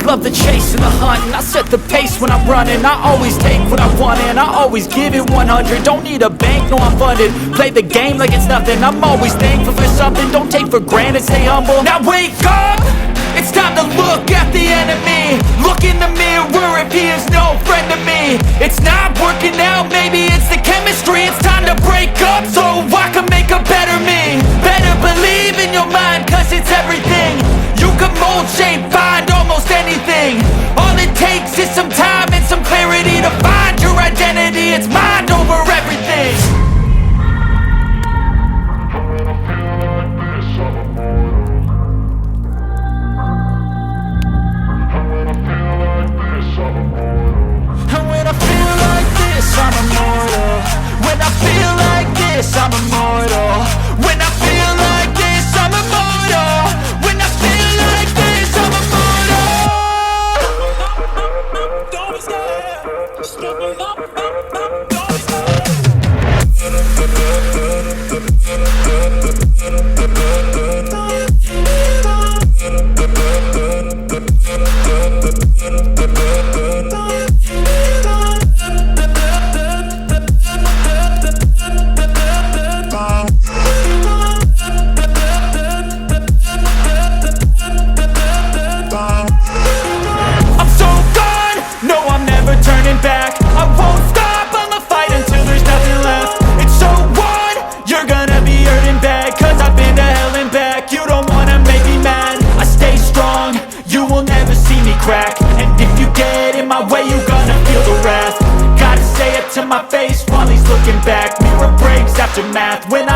love the chase and the hunt, and I set the pace when I'm running. I always take what I want and I always give it 100. Don't need a bank, no I'm funded. Play the game like it's nothing. I'm always thankful for something. Don't take for granted, stay humble. Now wake up! It's time to look at the enemy. Look in the mirror if he is no friend to me. It's not working out, maybe it's the chemistry. It's time to break up so I can make a better me. Better believe in your mind, cause it's everything. You can mold, shape, find almost anything. All it takes is some time and some clarity to find your identity. It's mind over everything. I'm immortal. When I feel like this, I'm immortal. When I feel like this, I'm immortal. When I feel like this, I'm immortal. Don't be scared. Just get me up. Don't be scared. And if you get in my way, you're gonna feel the wrath. Gotta say it to my face while he's looking back. Mirror breaks after math. When